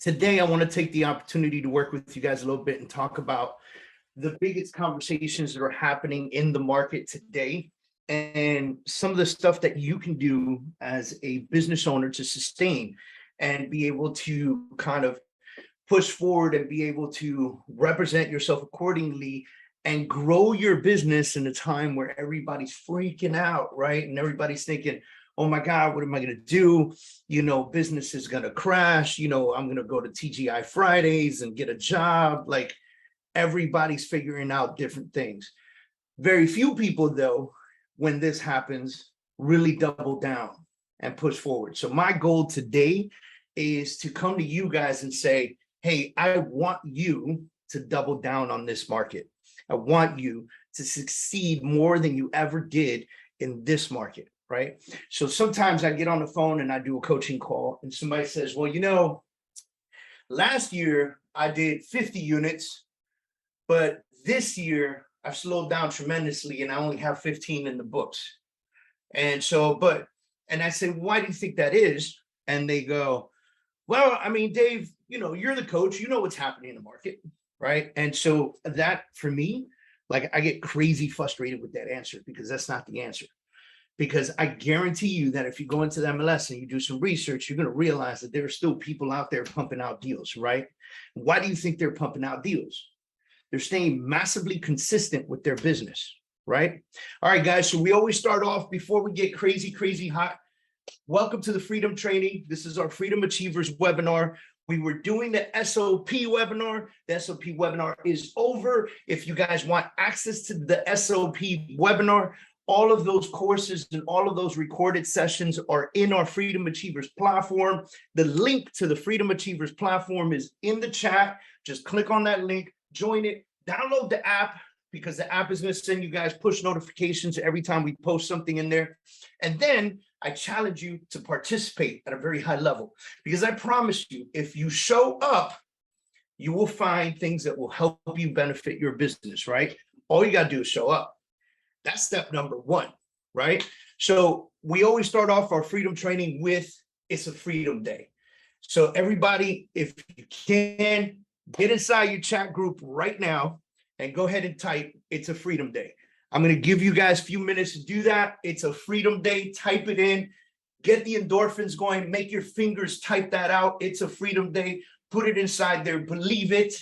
Today, I want to take the opportunity to work with you guys a little bit and talk about the biggest conversations that are happening in the market today and some of the stuff that you can do as a business owner to sustain and be able to kind of push forward and be able to represent yourself accordingly and grow your business in a time where everybody's freaking out, right? And everybody's thinking, oh my God, what am I going to do? Business is going to crash. I'm going to go to TGI Fridays and get a job. Like everybody's figuring out different things. Very few people, though, when this happens, really double down and push forward. So my goal today is to come to you guys and say, hey, I want you to double down on this market. I want you to succeed more than you ever did in this market, right? So sometimes I get on the phone and I do a coaching call and somebody says, well, last year I did 50 units, but this year I've slowed down tremendously and I only have 15 in the books. And I say, why do you think that is? And they go, well, I mean, Dave, you're the coach, you know what's happening in the market, right? And so that for me, like I get crazy frustrated with that answer because that's not the answer. Because I guarantee you that if you go into the MLS and you do some research, you're going to realize that there are still people out there pumping out deals, right? Why do you think they're pumping out deals? They're staying massively consistent with their business, right? All right, guys. So we always start off before we get crazy hot. Welcome to the Freedom Training. This is our Freedom Achievers webinar. We were doing the SOP webinar. The SOP webinar is over. If you guys want access to the SOP webinar, all of those courses and all of those recorded sessions are in our Freedom Achievers platform. The link to the Freedom Achievers platform is in the chat. Just click on that link, join it, download the app, because the app is going to send you guys push notifications every time we post something in there. And then I challenge you to participate at a very high level, because I promise you, if you show up, you will find things that will help you benefit your business, right? All you got to do is show up. That's step number one, right? So we always start off our freedom training with, it's a freedom day. So everybody, if you can, get inside your chat group right now and go ahead and type, it's a freedom day. I'm going to give you guys a few minutes to do that. It's a freedom day. Type it in, get the endorphins going, make your fingers type that out. It's a freedom day. Put it inside there, believe it,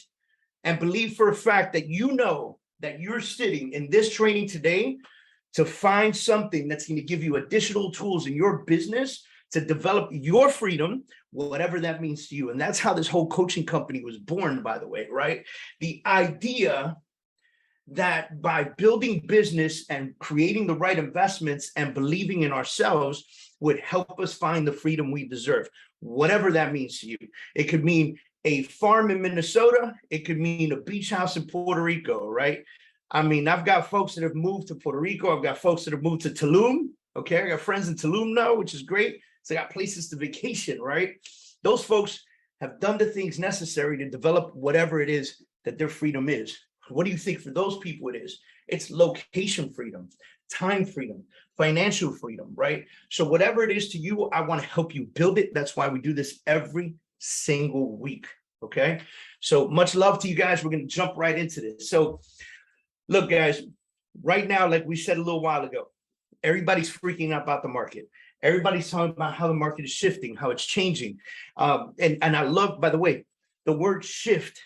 and believe for a fact that you know that you're sitting in this training today to find something that's going to give you additional tools in your business to develop your freedom, whatever that means to you. And that's how this whole coaching company was born, by the way, right? The idea that by building business and creating the right investments and believing in ourselves would help us find the freedom we deserve, whatever that means to you. It could mean a farm in Minnesota. It could mean a beach house in Puerto Rico, right? I mean, I've got folks that have moved to Puerto Rico. I've got folks that have moved to Tulum. Okay, I got friends in Tulum now, which is great. So I got places to vacation, right? Those folks have done the things necessary to develop whatever it is that their freedom is. What do you think for those people it is? It's location freedom, time freedom, financial freedom, right? So whatever it is to you, I want to help you build it. That's why we do this every single week, okay? So much love to you guys. We're going to jump right into this. So look, guys, right now, like we said a little while ago, everybody's freaking out about the market. Everybody's talking about how the market is shifting, how it's changing. And I love, by the way, the word shift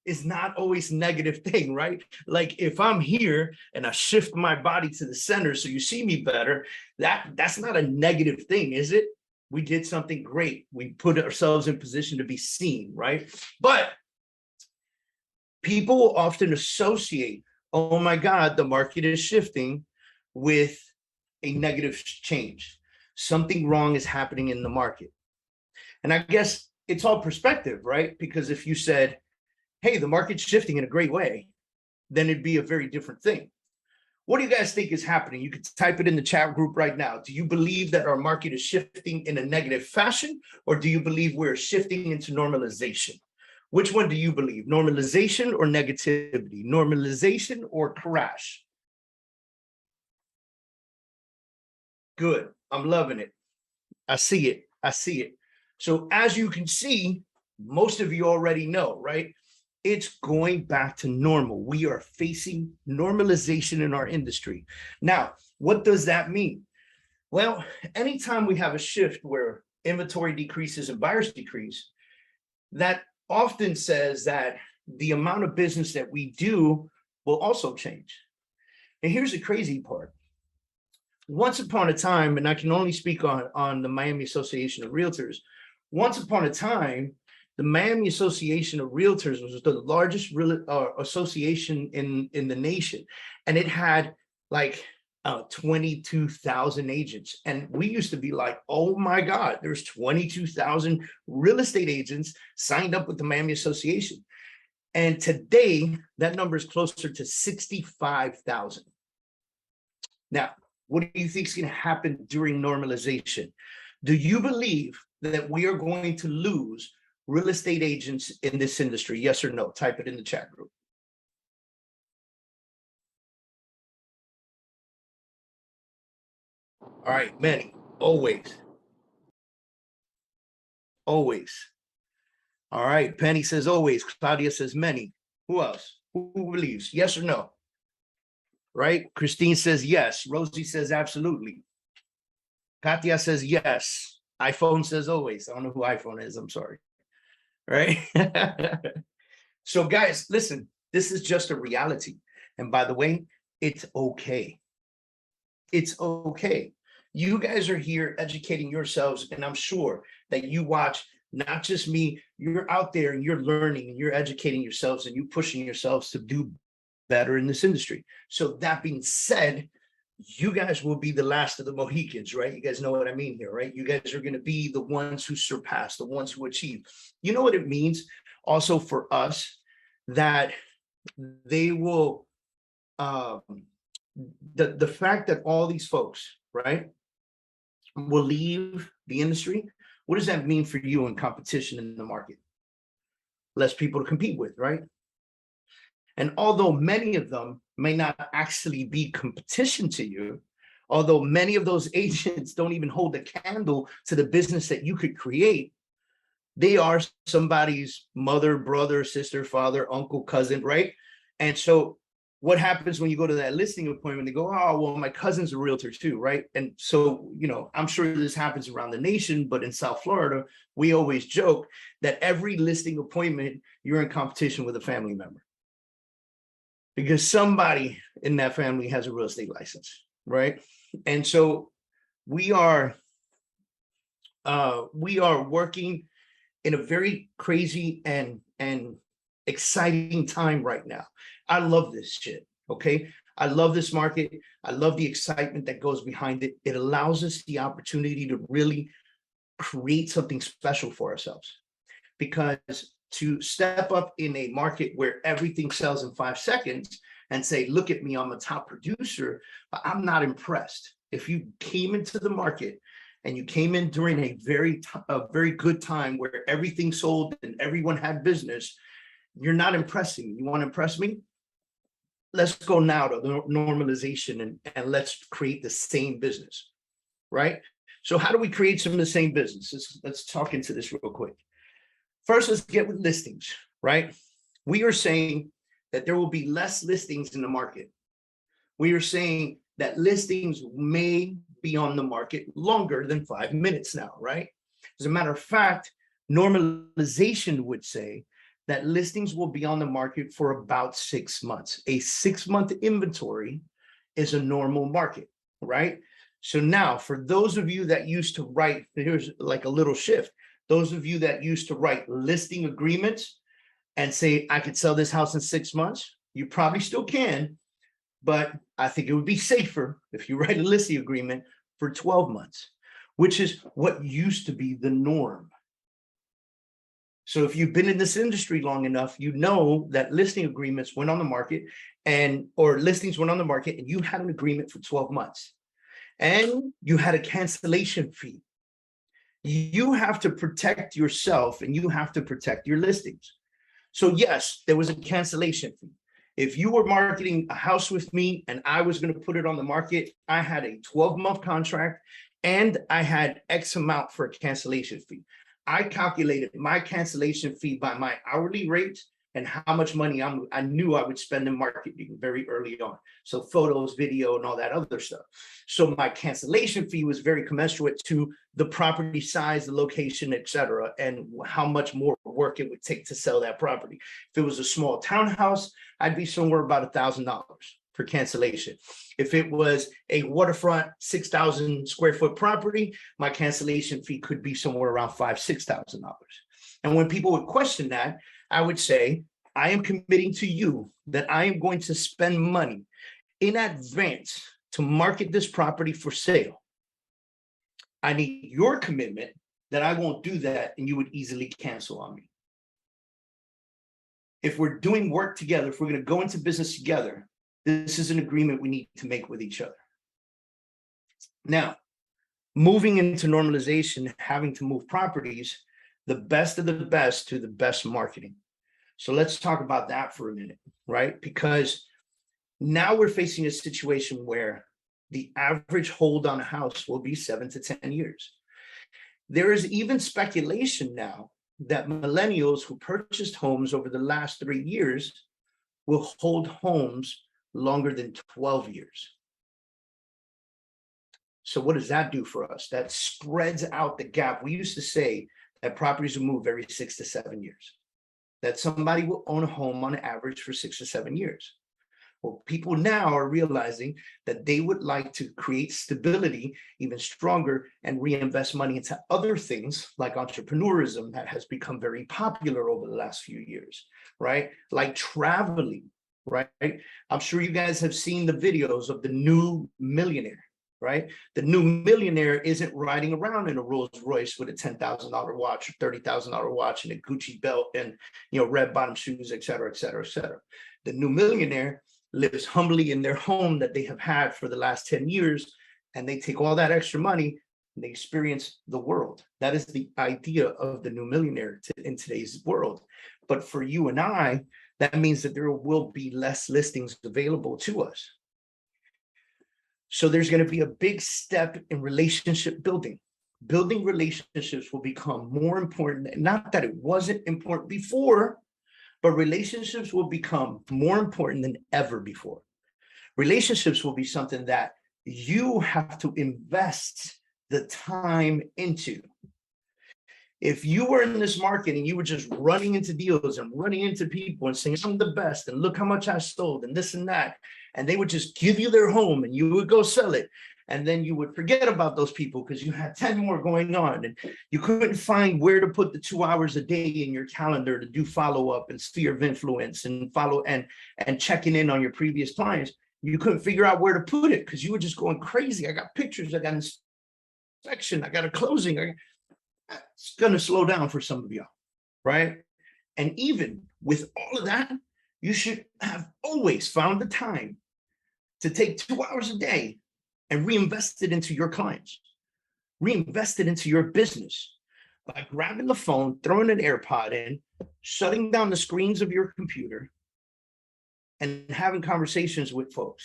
is not always a negative thing, right? Like if I'm here and I shift my body to the center so you see me better, that's not a negative thing, is it? We did something great. We put ourselves in position to be seen, right? But people often associate, oh my God, the market is shifting with a negative change. Something wrong is happening in the market. And I guess it's all perspective, right? Because if you said, hey, the market's shifting in a great way, then it'd be a very different thing. What do you guys think is happening? You could type it in the chat group right now. Do you believe that our market is shifting in a negative fashion, or do you believe we're shifting into normalization? Which one do you believe? Normalization or negativity? Normalization or crash? Good. I'm loving it. I see it. So as you can see, most of you already know, right? It's going back to normal. We are facing normalization in our industry. Now, what does that mean? Well, anytime we have a shift where inventory decreases and buyers decrease, that often says that the amount of business that we do will also change. And here's the crazy part. Once upon a time, and I can only speak on the Miami Association of Realtors, once upon a time, the Miami Association of Realtors was the largest association in the nation. And it had like 22,000 agents. And we used to be like, oh my God, there's 22,000 real estate agents signed up with the Miami Association. And today, that number is closer to 65,000. Now, what do you think is going to happen during normalization? Do you believe that we are going to lose real estate agents in this industry? Yes or no? Type it in the chat group. All right, many, always. Always. All right, Penny says always. Claudia says many. Who else? Who believes? Yes or no? Right? Christine says yes. Rosie says absolutely. Katia says yes. iPhone says always. I don't know who iPhone is. I'm sorry. Right? So guys, listen, this is just a reality. And by the way, it's okay. It's okay. You guys are here educating yourselves, and I'm sure that you watch not just me, you're out there and you're learning and you're educating yourselves and you pushing yourselves to do better in this industry. So that being said, you guys will be the last of the Mohicans, right? You guys know what I mean here, right? You guys are going to be the ones who surpass, the ones who achieve. You know what it means also for us, that they will, the fact that all these folks, right, will leave the industry. What does that mean for you in competition in the market? Less people to compete with, right? And although many of them may not actually be competition to you, although many of those agents don't even hold a candle to the business that you could create, they are somebody's mother, brother, sister, father, uncle, cousin, right? And so what happens when you go to that listing appointment? They go, oh, well, my cousin's a realtor too, right? And so, you know, I'm sure this happens around the nation, but in South Florida, we always joke that every listing appointment, you're in competition with a family member, because somebody in that family has a real estate license, right? And so we are working in a very crazy and exciting time right now. I love this shit, okay? I love this market. I love the excitement that goes behind it. It allows us the opportunity to really create something special for ourselves, because to step up in a market where everything sells in 5 seconds and say, look at me, I'm a top producer, I'm not impressed. If you came into the market and you came in during a very good time where everything sold and everyone had business, you're not impressing me. You want to impress me? Let's go now to the normalization and let's create the same business, right? So how do we create some of the same business? Let's talk into this real quick. First, let's get with listings, right? We are saying that there will be less listings in the market. We are saying that listings may be on the market longer than 5 minutes now, right? As a matter of fact, normalization would say that listings will be on the market for about 6 months. A 6-month inventory is a normal market, right? So now, for those of you that used to write, here's like a little shift. Those of you that used to write listing agreements and say, I could sell this house in 6 months, you probably still can, but I think it would be safer if you write a listing agreement for 12 months, which is what used to be the norm. So if you've been in this industry long enough, you know that listing agreements went on the market or listings went on the market and you had an agreement for 12 months and you had a cancellation fee. You have to protect yourself and you have to protect your listings. So yes, there was a cancellation fee. If you were marketing a house with me and I was going to put it on the market, I had a 12-month contract and I had X amount for a cancellation fee. I calculated my cancellation fee by my hourly rate and how much money I knew I would spend in marketing very early on. So photos, video, and all that other stuff. So my cancellation fee was very commensurate to the property size, the location, et cetera, and how much more work it would take to sell that property. If it was a small townhouse, I'd be somewhere about $1,000 for cancellation. If it was a waterfront 6,000 square foot property, my cancellation fee could be somewhere around $5,000-6,000. And when people would question that, I would say, I am committing to you that I am going to spend money in advance to market this property for sale. I need your commitment that I won't do that and you would easily cancel on me. If we're doing work together, if we're going to go into business together, this is an agreement we need to make with each other. Now, moving into normalization, having to move properties, the best of the best to the best marketing. So let's talk about that for a minute, right? Because now we're facing a situation where the average hold on a house will be 7 to 10 years. There is even speculation now that millennials who purchased homes over the last 3 years will hold homes longer than 12 years. So what does that do for us? That spreads out the gap. We used to say that properties will move every 6 to 7 years, that somebody will own a home on average for 6 to 7 years. Well, people now are realizing that they would like to create stability even stronger and reinvest money into other things like entrepreneurism that has become very popular over the last few years, right? Like traveling, right? I'm sure you guys have seen the videos of the new millionaire, right? The new millionaire isn't riding around in a Rolls Royce with a $10,000 watch or $30,000 watch and a Gucci belt and, red bottom shoes, et cetera, et cetera, et cetera. The new millionaire lives humbly in their home that they have had for the last 10 years, and they take all that extra money and they experience the world. That is the idea of the new millionaire in today's world. But for you and I, that means that there will be less listings available to us. So there's going to be a big step in relationship building. Building relationships will become more important. Not that it wasn't important before, but relationships will become more important than ever before. Relationships will be something that you have to invest the time into. If you were in this market and you were just running into deals and running into people and saying, I'm the best, and look how much I sold, and this and that, and they would just give you their home and you would go sell it, and then you would forget about those people because you had 10 more going on and you couldn't find where to put the 2 hours a day in your calendar to do follow-up and sphere of influence and follow and checking in on your previous clients. You couldn't figure out where to put it because you were just going crazy. I got pictures, I got inspection, I got a closing. It's going to slow down for some of y'all, right? And even with all of that, you should have always found the time to take 2 hours a day and reinvest it into your clients, reinvest it into your business by grabbing the phone, throwing an AirPod in, shutting down the screens of your computer, and having conversations with folks,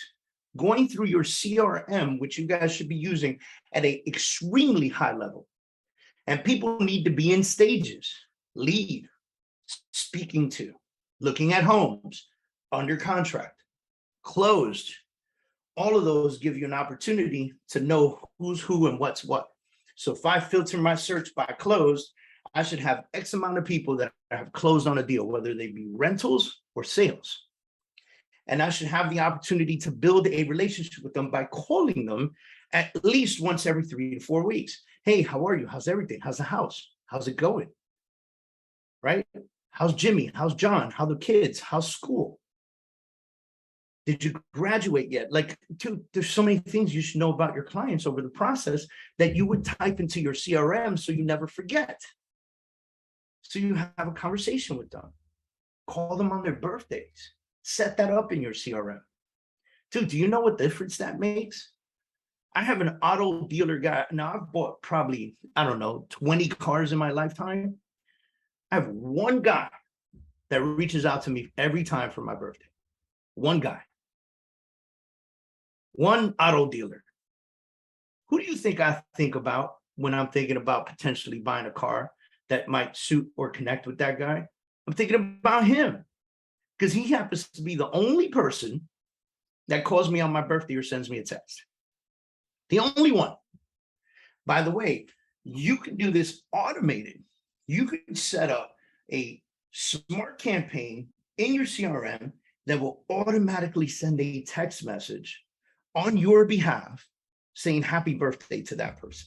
going through your CRM, which you guys should be using at an extremely high level. And people need to be in stages: lead, speaking to, looking at homes, under contract, closed. All of those give you an opportunity to know who's who and what's what. So if I filter my search by closed, I should have X amount of people that have closed on a deal, whether they be rentals or sales. And I should have the opportunity to build a relationship with them by calling them at least once every 3 to 4 weeks. Hey, how are you? How's everything? How's the house? How's it going? Right? How's Jimmy? How's John? How the kids? How's school? Did you graduate yet? Like, dude, there's so many things you should know about your clients over the process that you would type into your CRM so you never forget. So you have a conversation with them. Call them on their birthdays. Set that up in your CRM. Dude, do you know what difference that makes? I have an auto dealer guy. Now, I've bought probably, 20 cars in my lifetime. I have one guy that reaches out to me every time for my birthday. One guy. One auto dealer. Who do you think I think about when I'm thinking about potentially buying a car that might suit or connect with that guy, I'm thinking about him because he happens to be the only person that calls me on my birthday or sends me a text. The only one. By the way, you can do this automated. You can set up a smart campaign in your CRM that will automatically send a text message on your behalf saying happy birthday to that person.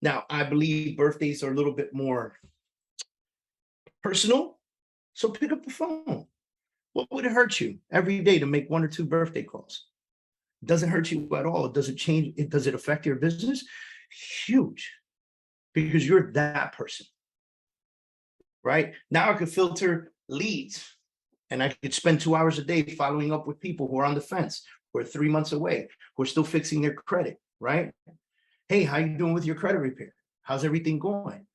Now, I believe birthdays are a little bit more personal, so pick up the phone. What would it hurt you every day to make 1 or 2 birthday calls? It doesn't hurt you at all. Does it change? Does it affect your business? Huge, because you're that person, right? Now I could filter leads and I could spend 2 hours a day following up with people who are on the fence, who are 3 months away, who are still fixing their credit, right? Hey, how you doing with your credit repair? How's everything going?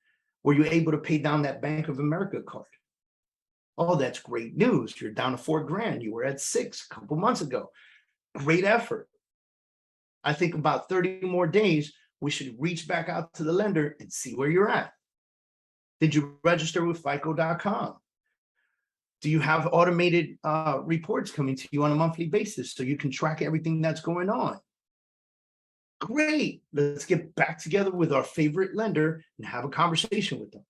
Were you able to pay down that Bank of America card? Oh, that's great news. You're down to $4,000. You were at 6 a couple months ago. Great effort. I think about 30 more days, we should reach back out to the lender and see where you're at. Did you register with FICO.com? Do you have automated reports coming to you on a monthly basis so you can track everything that's going on? Great. Let's get back together with our favorite lender and have a conversation with them.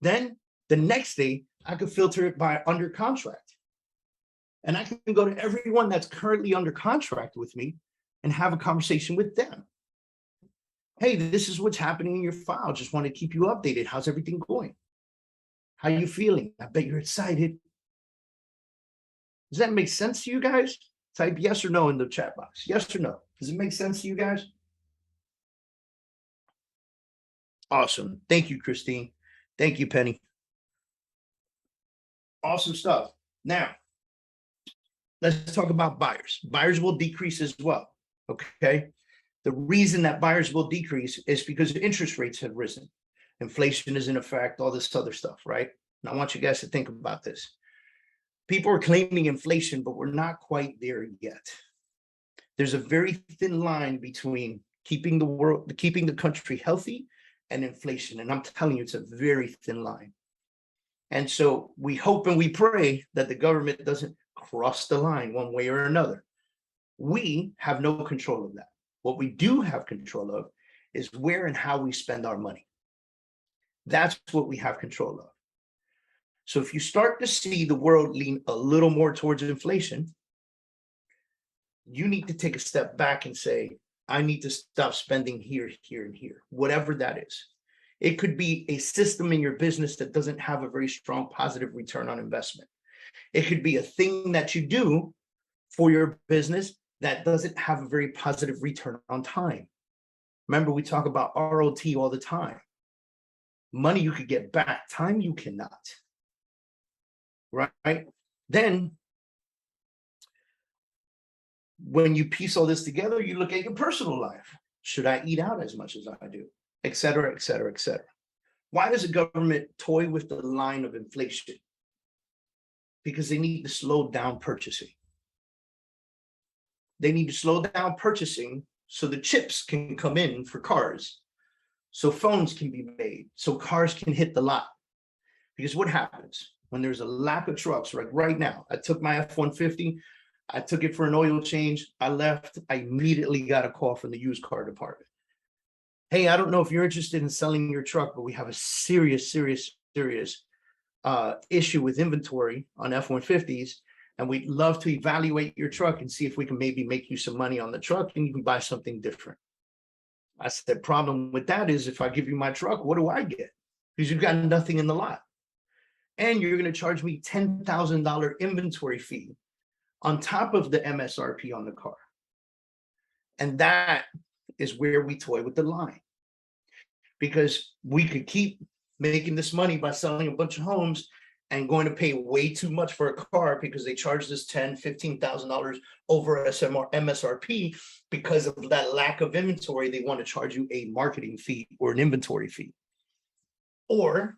Then the next day, I could filter it by under contract. And I can go to everyone that's currently under contract with me and have a conversation with them. Hey, this is what's happening in your file. Just want to keep you updated. How's everything going? How are you feeling? I bet you're excited. Does that make sense to you guys? Type yes or no in the chat box. Yes or no. Does it make sense to you guys? Awesome. Thank you, Christine. Thank you, Penny. Awesome stuff. Now, let's talk about buyers. Buyers will decrease as well, okay? The reason that buyers will decrease is because interest rates have risen. Inflation is in effect, all this other stuff, right? And I want you guys to think about this. People are claiming inflation, but we're not quite there yet. There's a very thin line between keeping the country healthy and inflation. And I'm telling you, it's a very thin line. And so we hope and we pray that the government doesn't cross the line one way or another. We have no control of that. What we do have control of is where and how we spend our money. That's what we have control of. So if you start to see the world lean a little more towards inflation, you need to take a step back and say, I need to stop spending here, here, and here, whatever that is. It could be a system in your business that doesn't have a very strong positive return on investment. It could be a thing that you do for your business that doesn't have a very positive return on time. Remember, we talk about ROT all the time. Money you could get back, time you cannot. Right? Then, when you piece all this together, you look at your personal life. Should I eat out as much as I do? Et cetera, et cetera, et cetera. Why does the government toy with the line of inflation? Because they need to slow down purchasing. They need to slow down purchasing so the chips can come in for cars, so phones can be made, so cars can hit the lot. Because what happens when there's a lack of trucks? Like right now, I took my F-150, I took it for an oil change, I left, I immediately got a call from the used car department. Hey, I don't know if you're interested in selling your truck, but we have a serious issue with inventory on F-150s, and we'd love to evaluate your truck and see if we can maybe make you some money on the truck and you can buy something different. I said, the problem with that is if I give you my truck, what do I get? Because you've got nothing in the lot. And you're going to charge me $10,000 inventory fee on top of the MSRP on the car. And that is where we toy with the line. Because we could keep making this money by selling a bunch of homes and going to pay way too much for a car because they charge this $10,000, $15,000 over MSRP because of that lack of inventory. They want to charge you a marketing fee or an inventory fee. Or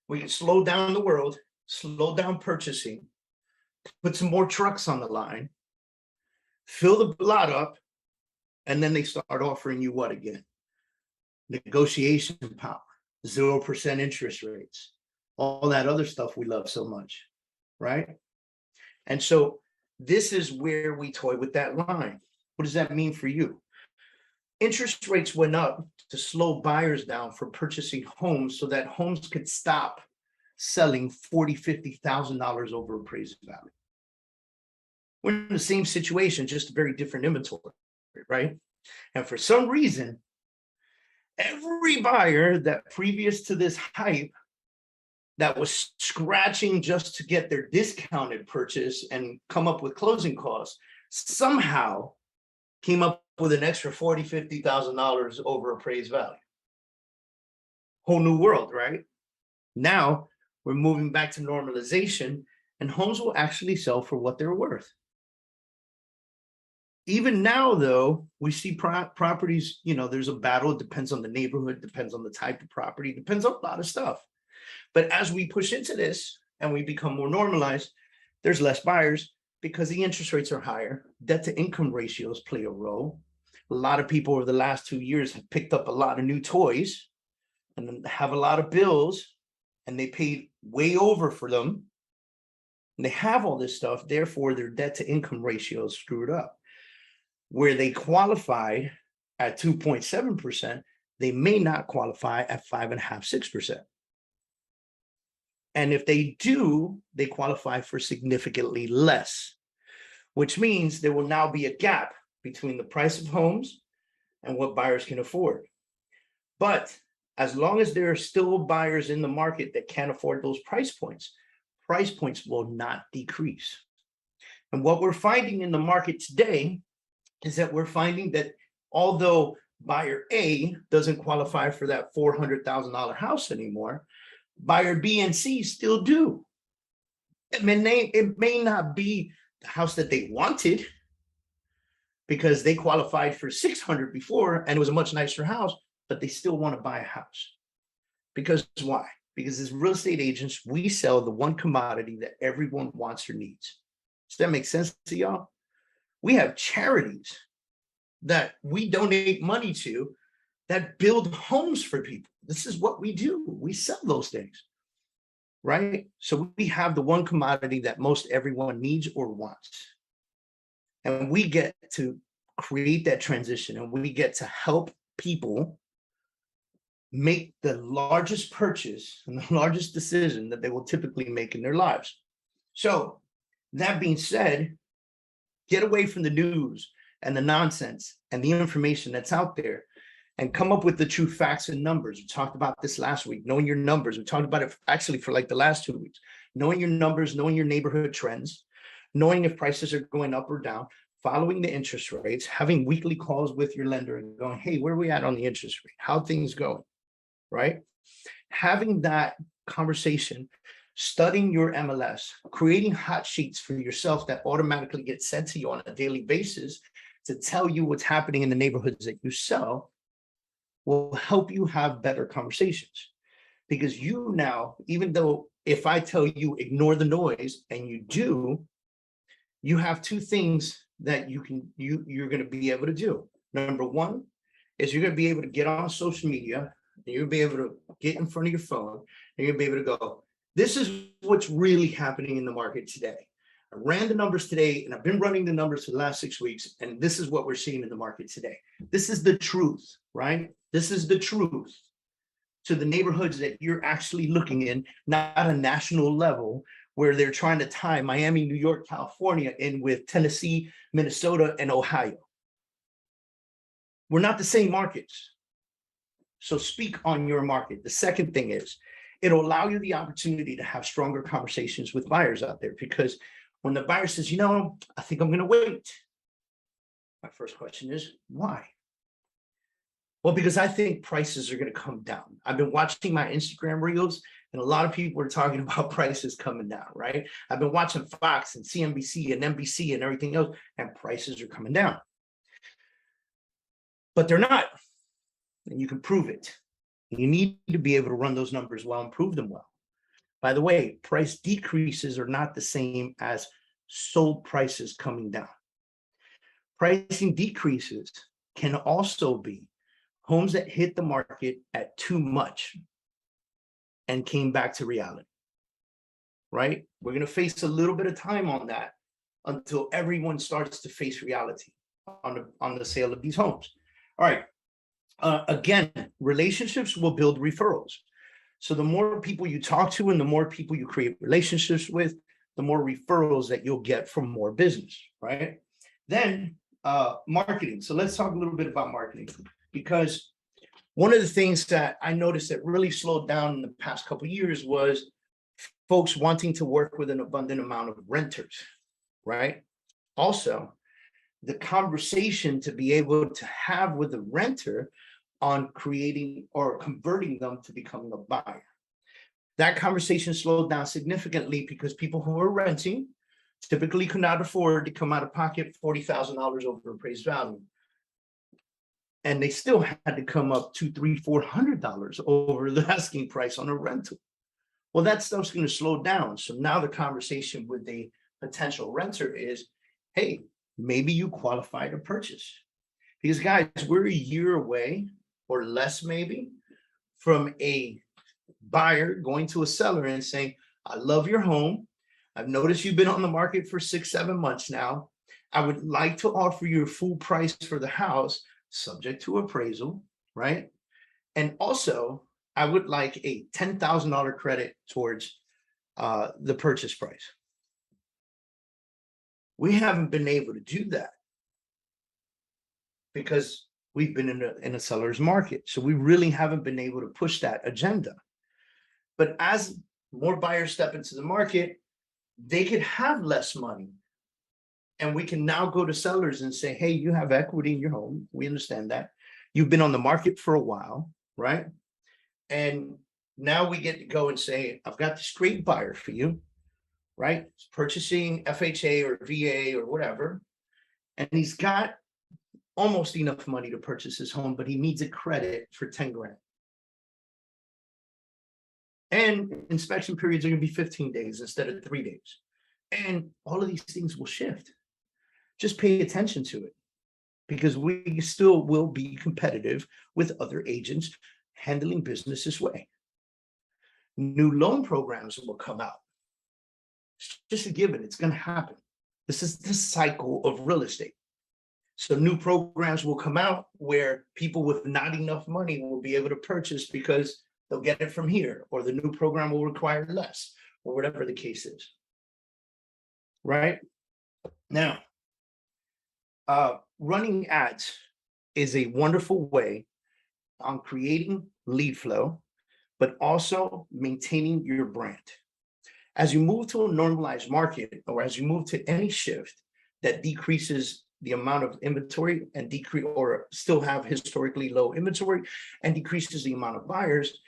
we can slow down the world, slow down purchasing, put some more trucks on the line, fill the lot up, and then they start offering you what again? negotiation power, 0% interest rates, all that other stuff we love so much, right? And so this is where we toy with that line. What does that mean for you? Interest rates went up to slow buyers down from purchasing homes so that homes could stop selling $40,000, $50,000 over appraised value. We're in the same situation, just a very different inventory, right? And for some reason, every buyer that previous to this hype that was scratching just to get their discounted purchase and come up with closing costs somehow came up with an extra $40,000, $50,000 over appraised value. Whole new world, right? Now we're moving back to normalization, and homes will actually sell for what they're worth. Even now, though, we see properties, there's a battle. It depends on the neighborhood, depends on the type of property, depends on a lot of stuff. But as we push into this and we become more normalized, there's less buyers because the interest rates are higher. Debt to income ratios play a role. A lot of people over the last 2 years have picked up a lot of new toys and have a lot of bills, and they paid way over for them. And they have all this stuff. Therefore, their debt to income ratio is screwed up. Where they qualified at 2.7%, they may not qualify at 5.5%, 6%. And if they do, they qualify for significantly less, which means there will now be a gap between the price of homes and what buyers can afford. But as long as there are still buyers in the market that can't afford those price points will not decrease. And what we're finding in the market today is that we're finding that although buyer A doesn't qualify for that $400,000 house anymore, buyer B and C still do. It may not be the house that they wanted because they qualified for $600,000 before and it was a much nicer house, but they still want to buy a house. Because why? Because as real estate agents, we sell the one commodity that everyone wants or needs. Does that make sense to y'all? We have charities that we donate money to that build homes for people. This is what we do. We sell those things, right? So we have the one commodity that most everyone needs or wants. And we get to create that transition, and we get to help people make the largest purchase and the largest decision that they will typically make in their lives. So that being said, get away from the news and the nonsense and the information that's out there and come up with the true facts and numbers. We talked about this last week, knowing your numbers. We talked about it actually for like the last 2 weeks, knowing your numbers, knowing your neighborhood trends, knowing if prices are going up or down, following the interest rates, having weekly calls with your lender and going, hey, where are we at on the interest rate? How things going, right? Having that conversation, studying your MLS, creating hot sheets for yourself that automatically get sent to you on a daily basis to tell you what's happening in the neighborhoods that you sell will help you have better conversations. Because you now, even though if I tell you ignore the noise and you do, you have two things that you're going to be able to do. Number one is you're going to be able to get on social media and you'll be able to get in front of your phone and you'll be able to go, this is what's really happening in the market today. I ran the numbers today and I've been running the numbers for the last 6 weeks. And this is what we're seeing in the market today. This is the truth, right? This is the truth to the neighborhoods that you're actually looking in, not a national level where they're trying to tie Miami, New York, California in with Tennessee, Minnesota, and Ohio. We're not the same markets. So speak on your market. The second thing is it'll allow you the opportunity to have stronger conversations with buyers out there, because when the buyer says, I think I'm going to wait, my first question is, why? Well, because I think prices are going to come down. I've been watching my Instagram reels, and a lot of people are talking about prices coming down, right? I've been watching Fox and CNBC and NBC and everything else, and prices are coming down. But they're not, and you can prove it. You need to be able to run those numbers well and prove them well. By the way, price decreases are not the same as sold prices coming down. Pricing decreases can also be Homes that hit the market at too much and came back to reality, right? We're going to face a little bit of time on that until everyone starts to face reality on the sale of these homes. All right. Again, relationships will build referrals. So the more people you talk to and the more people you create relationships with, the more referrals that you'll get from more business, right? Then marketing. So let's talk a little bit about marketing, because one of the things that I noticed that really slowed down in the past couple of years was folks wanting to work with an abundant amount of renters, right? Also, the conversation to be able to have with the renter on creating or converting them to becoming a buyer. That conversation slowed down significantly because people who are renting typically could not afford to come out of pocket $40,000 over appraised value. And they still had to come up $200, $300, $400 over the asking price on a rental. Well, that stuff's going to slow down. So now the conversation with the potential renter is, hey, maybe you qualify to purchase. Because guys, we're a year away or less maybe from a buyer going to a seller and saying, I love your home. I've noticed you've been on the market for 6-7 months now. I would like to offer you a full price for the house, subject to appraisal, right? And also, I would like a $10,000 credit towards the purchase price. We haven't been able to do that because we've been in a seller's market. So we really haven't been able to push that agenda. But as more buyers step into the market, they could have less money. And we can now go to sellers and say, hey, you have equity in your home. We understand that. You've been on the market for a while, right? And now we get to go and say, I've got this great buyer for you, right? He's purchasing FHA or VA or whatever. And he's got almost enough money to purchase his home, but he needs a credit for 10 grand. And inspection periods are going to be 15 days instead of 3 days. And all of these things will shift. Just pay attention to it, because we still will be competitive with other agents handling business this way. New loan programs will come out. It's just a given. It's going to happen. This is the cycle of real estate. So new programs will come out where people with not enough money will be able to purchase because they'll get it from here, or the new program will require less, or whatever the case is. Right? Now, running ads is a wonderful way on creating lead flow, but also maintaining your brand. As you move to a normalized market, or as you move to any shift that decreases the amount of inventory and decrease or still have historically low inventory and decreases the amount of buyers,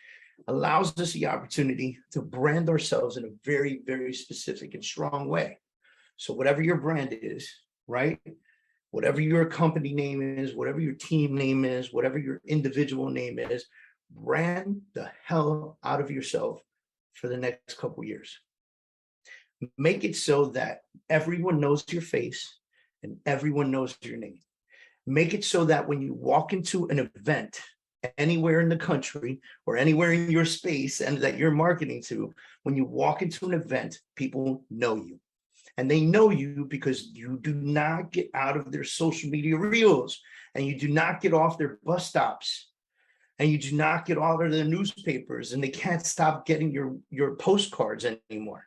allows us the opportunity to brand ourselves in a very, very specific and strong way. So whatever your brand is, right? Whatever your company name is, whatever your team name is, whatever your individual name is, brand the hell out of yourself for the next couple of years. Make it so that everyone knows your face and everyone knows your name. Make it so that when you walk into an event anywhere in the country or anywhere in your space and that you're marketing to, when you walk into an event, people know you. And they know you because you do not get out of their social media reels, and you do not get off their bus stops, and you do not get out of the newspapers, and they can't stop getting your postcards anymore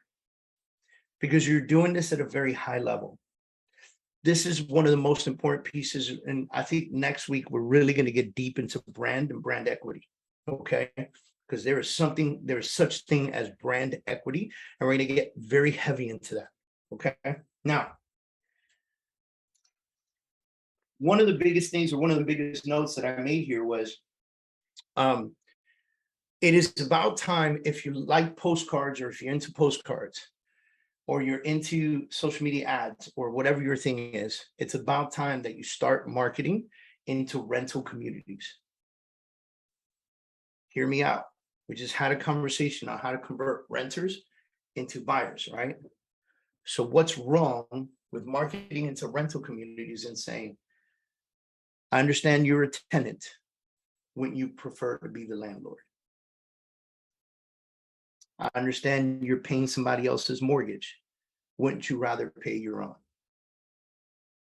because you're doing this at a very high level. This is one of the most important pieces. And I think next week, we're really going to get deep into brand and brand equity. Okay. Because there is such thing as brand equity, and we're going to get very heavy into that. Okay. Now, one of the biggest things, or one of the biggest notes that I made here was, it is about time, if you like postcards, or if you're into postcards, or you're into social media ads, or whatever your thing is, it's about time that you start marketing into rental communities. Hear me out. We just had a conversation on how to convert renters into buyers, right? So what's wrong with marketing into rental communities and saying, I understand you're a tenant. wouldn't you prefer to be the landlord? I understand you're paying somebody else's mortgage. Wouldn't you rather pay your own?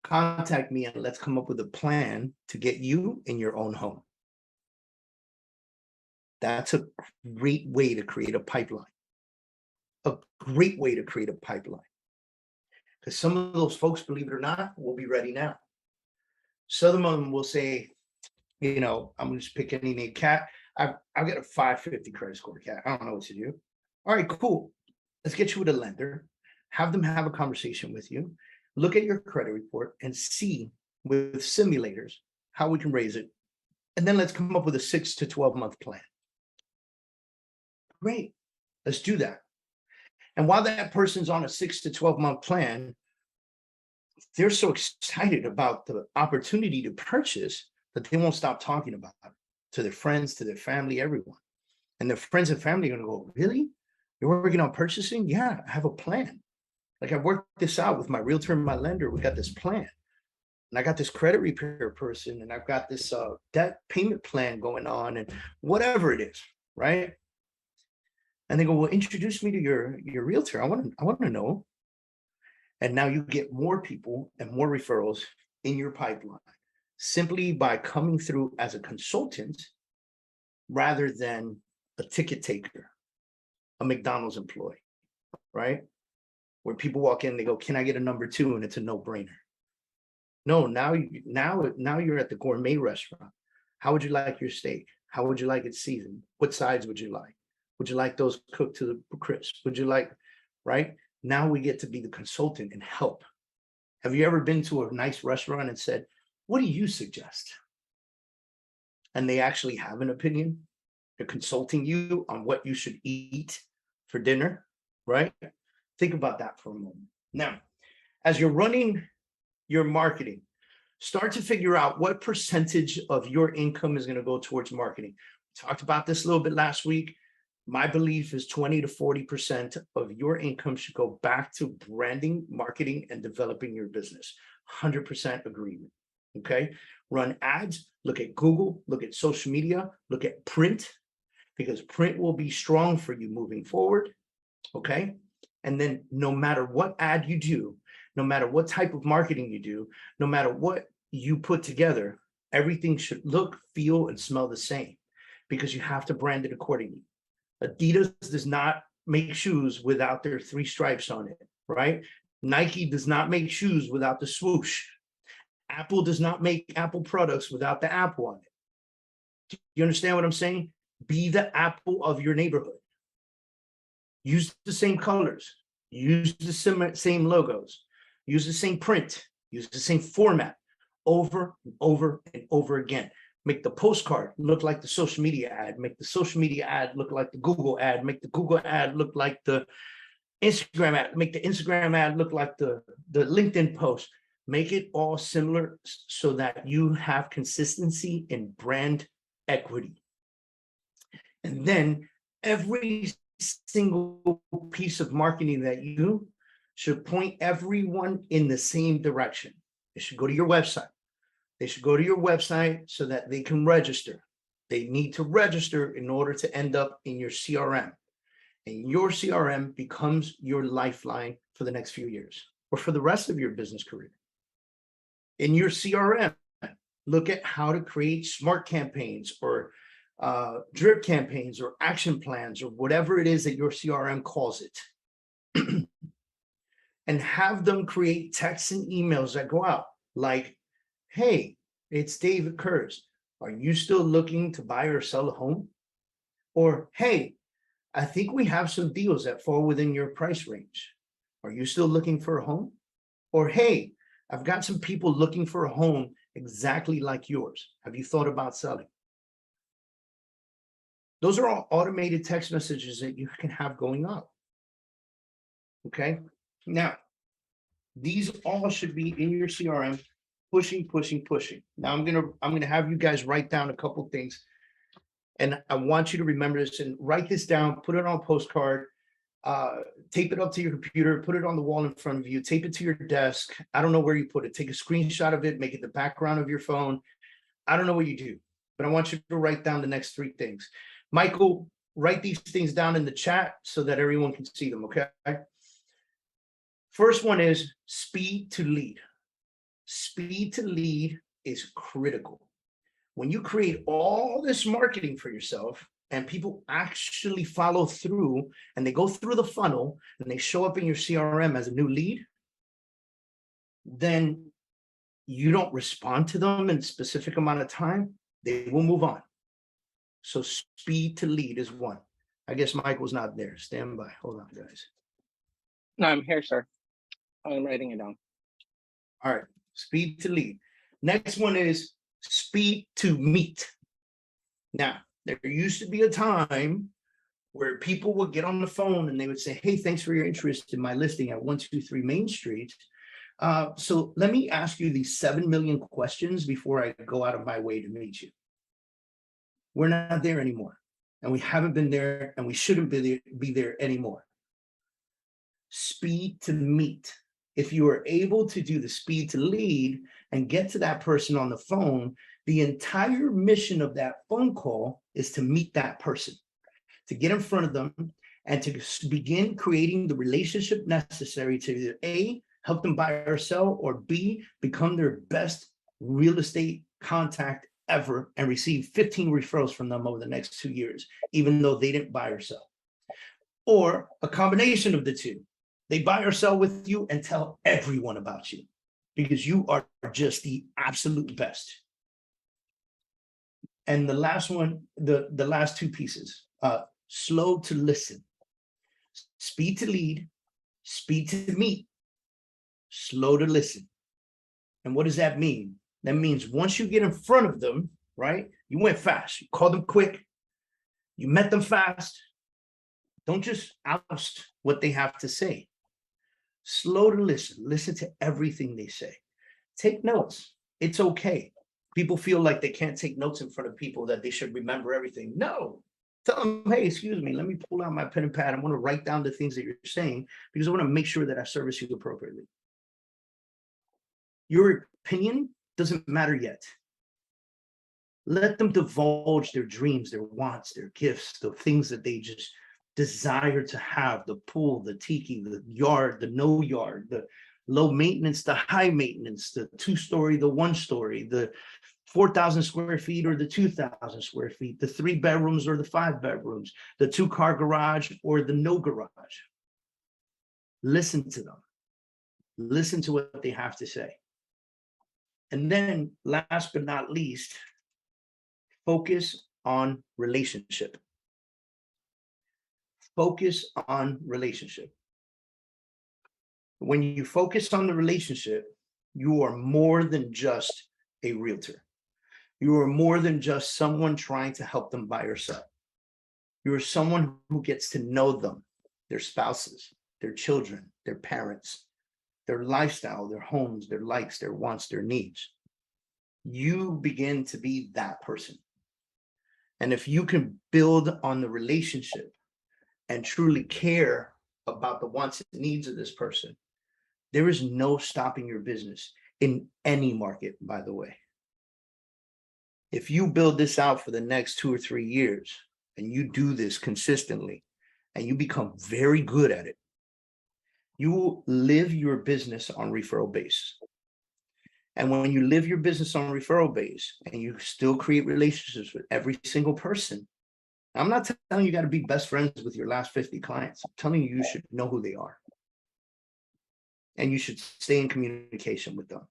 Contact me and let's come up with a plan to get you in your own home. That's a great way to create a pipeline. A great way to create a pipeline. Because some of those folks, believe it or not, will be ready now. Some of them will say, I'm gonna just pick any name. Cat, I've got a 550 credit score, Cat. I don't know what to do. All right, cool. Let's get you with a lender, have them have a conversation with you, look at your credit report and see with simulators how we can raise it. And then let's come up with a 6 to 12 month plan. Great, let's do that. And while that person's on a 6 to 12 month plan, they're so excited about the opportunity to purchase that they won't stop talking about it to their friends, to their family, everyone. And their friends and family are going to go, really? You're working on purchasing? Yeah, I have a plan. Like I worked this out with my realtor and my lender. We got this plan. And I got this credit repair person and I've got this debt payment plan going on and whatever it is, right? And they go, well, introduce me to your realtor. I want to know. And now you get more people and more referrals in your pipeline simply by coming through as a consultant rather than a ticket taker, a McDonald's employee, right? Where people walk in, they go, can I get a number 2? And it's a no-brainer. No, now you're at the gourmet restaurant. How would you like your steak? How would you like it seasoned? What sides would you like? Would you like those cooked to the crisp? Would you like, right? Now we get to be the consultant and help. Have you ever been to a nice restaurant and said, what do you suggest? And they actually have an opinion. They're consulting you on what you should eat for dinner, right? Think about that for a moment. Now, as you're running your marketing, start to figure out what percentage of your income is going to go towards marketing. We talked about this a little bit last week. My belief is 20 to 40% of your income should go back to branding, marketing, and developing your business. 100% agreement. Okay. Run ads, look at Google, look at social media, look at print, because print will be strong for you moving forward. Okay. And then no matter what ad you do, no matter what type of marketing you do, no matter what you put together, everything should look, feel, and smell the same because you have to brand it accordingly. Adidas does not make shoes without their 3 stripes on it, right? Nike does not make shoes without the swoosh. Apple does not make Apple products without the apple on it. Do you understand what I'm saying? Be the Apple of your neighborhood. Use the same colors. Use the same logos. Use the same print. Use the same format over and over and over again. Make the postcard look like the social media ad. Make the social media ad look like the Google ad. Make the Google ad look like the Instagram ad. Make the Instagram ad look like the LinkedIn post. Make it all similar so that you have consistency in brand equity. And then every single piece of marketing that you do should point everyone in the same direction. They should go to your website. They should go to your website so that they can register. They need to register in order to end up in your CRM. And your CRM becomes your lifeline for the next few years or for the rest of your business career. In your CRM, look at how to create smart campaigns or drip campaigns or action plans or whatever it is that your CRM calls it. And have them create texts and emails that go out like, hey, it's David Kurz. Are you still looking to buy or sell a home? Or, hey, I think we have some deals that fall within your price range. Are you still looking for a home? Or, hey, I've got some people looking for a home exactly like yours. Have you thought about selling? Those are all automated text messages that you can have going on. Okay. Now, these all should be in your CRM, pushing. Now I'm gonna have you guys write down a couple things, and I want you to remember this and write this down. Put it on a postcard, tape it up to your computer, put it on the wall in front of you, tape it to your desk. I don't know where you put it. Take a screenshot of it, make it the background of your phone. I don't know what you do, but I want you to write down the next three things. Michael, write these things down in the chat so that everyone can see them, okay? First one is speed to lead. Speed to lead is critical. When you create all this marketing for yourself and people actually follow through and they go through the funnel and they show up in your CRM as a new lead, then you don't respond to them in a specific amount of time, they will move on. So speed to lead is one. I guess Michael's not there. Stand by. Hold on, guys. No, I'm here, sir. I'm writing it down. All right. Speed to lead. Next one is speed to meet. Now, there used to be a time where people would get on the phone and they would say, hey, thanks for your interest in my listing at 123 Main Street. So let me ask you these 7 million questions before I go out of my way to meet you. We're not there anymore. And we haven't been there, and we shouldn't be there anymore. Speed to meet. If you are able to do the speed to lead and get to that person on the phone, the entire mission of that phone call is to meet that person, to get in front of them and to begin creating the relationship necessary to either A, help them buy or sell, or B, become their best real estate contact ever and receive 15 referrals from them over the next 2 years, even though they didn't buy or sell. Or a combination of the two. They buy or sell with you and tell everyone about you because you are just the absolute best. And the last one, the last two pieces, slow to listen, speed to lead, speed to meet, slow to listen. And what does that mean? That means once you get in front of them, right, you went fast, you called them quick, you met them fast. Don't just oust what they have to say. Slow to listen. Listen to everything they say. Take notes. It's okay. People feel like they can't take notes in front of people, that they should remember everything. No. Tell them, hey, excuse me, let me pull out my pen and pad. I want to write down the things that you're saying because I want to make sure that I service you appropriately. Your opinion doesn't matter yet. Let them divulge their dreams, their wants, their gifts, the things that they just desire to have: the pool, the tiki, the yard, the no yard, the low maintenance, the high maintenance, the 2-story, the 1-story, the 4,000 square feet or the 2,000 square feet, the 3 bedrooms or the 5 bedrooms, the 2-car garage or the no garage. Listen to them. Listen to what they have to say. And then last but not least, focus on relationship. Focus on relationship. When you focus on the relationship, you are more than just a realtor. You are more than just someone trying to help them buy or sell. You are someone who gets to know them, their spouses, their children, their parents, their lifestyle, their homes, their likes, their wants, their needs. You begin to be that person. And if you can build on the relationship and truly care about the wants and needs of this person, there is no stopping your business in any market, by the way. If you build this out for the next 2 or 3 years and you do this consistently and you become very good at it, you will live your business on referral base. And when you live your business on referral base and you still create relationships with every single person, I'm not telling you got to be best friends with your last 50 clients. I'm telling you, you should know who they are. And you should stay in communication with them.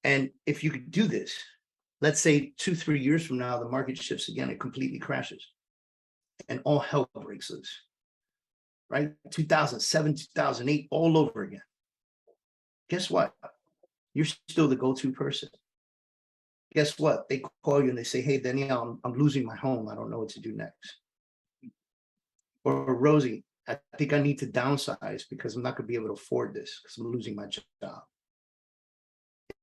And if you could do this, let's say 2-3 years from now, the market shifts again, it completely crashes and all hell breaks loose, right? 2007, 2008, all over again. Guess what? You're still the go-to person. Guess what? They call you and they say, hey, Danielle, I'm losing my home. I don't know what to do next. Or Rosie, I think I need to downsize because I'm not going to be able to afford this because I'm losing my job.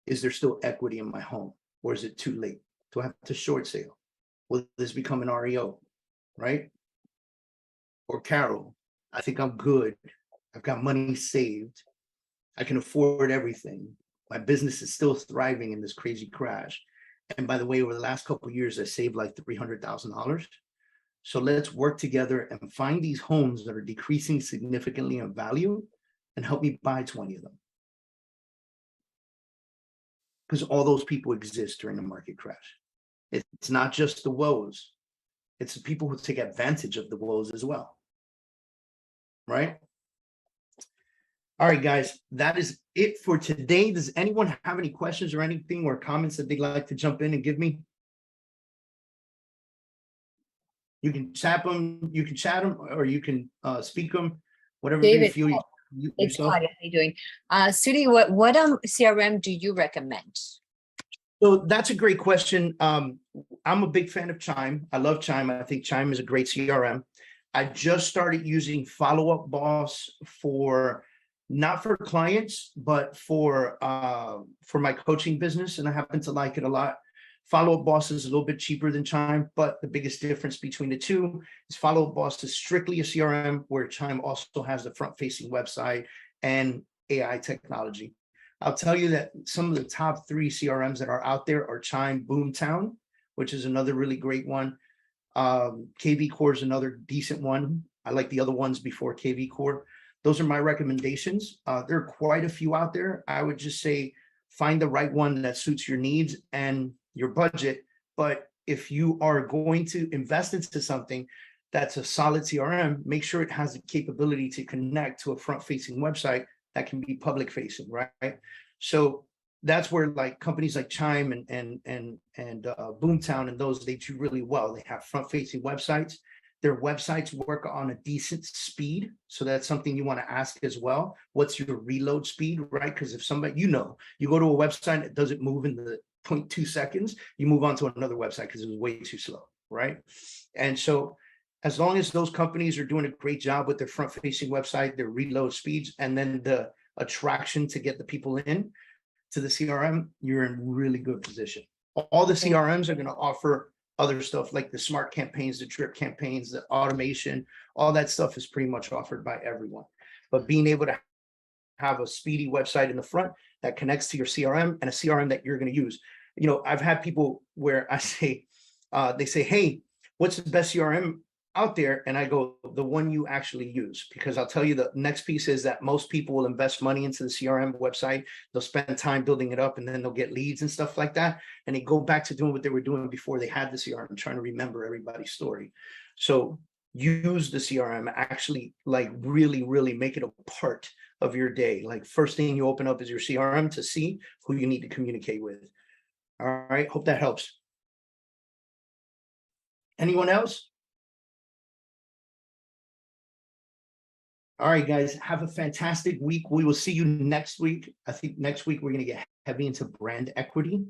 Is there still equity in my home? Or is it too late? Do I have to short sale? Will this become an REO? Right? Or Carol, I think I'm good. I've got money saved. I can afford everything. My business is still thriving in this crazy crash. And by the way, over the last couple of years, I saved like $300,000. So let's work together and find these homes that are decreasing significantly in value and help me buy 20 of them. Because all those people exist during the market crash. It's not just the woes. It's the people who take advantage of the woes as well. Right? All right, guys, that is it for today. Does anyone have any questions or anything or comments that they'd like to jump in and give me? You can chat them, or you can speak them, whatever you David, feel it's yourself. Claudia. How are you doing? Sudi, what CRM do you recommend? So that's a great question. I'm a big fan of Chime. I love Chime. I think Chime is a great CRM. I just started using Follow Up Boss for not for clients, but for my coaching business, and I happen to like it a lot. Follow Up Boss is a little bit cheaper than Chime, but the biggest difference between the two is Follow Up Boss is strictly a CRM, where Chime also has the front-facing website and AI technology. I'll tell you that some of the top 3 CRMs that are out there are Chime, Boomtown, which is another really great one. KV Core is another decent one. I like the other ones before KV Core. Those are my recommendations. There are quite a few out there. I would just say find the right one that suits your needs and your budget. But if you are going to invest into something that's a solid CRM, make sure it has the capability to connect to a front-facing website that can be public-facing, right? So that's where like companies like Chime and Boomtown and those, they do really well. They have front-facing websites. Their websites work on a decent speed. So that's something you want to ask as well. What's your reload speed, right? Because if somebody, you go to a website, it doesn't move in the 0.2 seconds, you move on to another website because it was way too slow, right? And so as long as those companies are doing a great job with their front-facing website, their reload speeds, and then the attraction to get the people in to the CRM, you're in really good position. All the CRMs are going to offer other stuff like the smart campaigns, the drip campaigns, the automation, all that stuff is pretty much offered by everyone. But being able to have a speedy website in the front that connects to your CRM and a CRM that you're going to use. I've had people where I say, they say, hey, what's the best CRM out there? And I go, the one you actually use, because I'll tell you the next piece is that most people will invest money into the CRM website. They'll spend time building it up and then they'll get leads and stuff like that. And they go back to doing what they were doing before they had the CRM, trying to remember everybody's story. So use the CRM, actually like really, really make it a part of your day. Like first thing you open up is your CRM to see who you need to communicate with. All right, hope that helps. Anyone else? All right, guys, have a fantastic week. We will see you next week. I think next week we're going to get heavy into brand equity.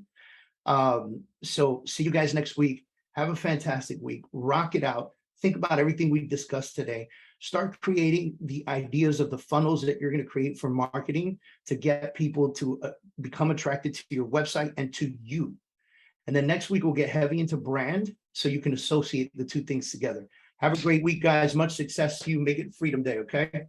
So see you guys next week. Have a fantastic week. Rock it out. Think about everything we discussed today. Start creating the ideas of the funnels that you're going to create for marketing to get people to become attracted to your website and to you. And then next week, we'll get heavy into brand so you can associate the two things together. Have a great week, guys. Much success to you. Make it Freedom Day, okay?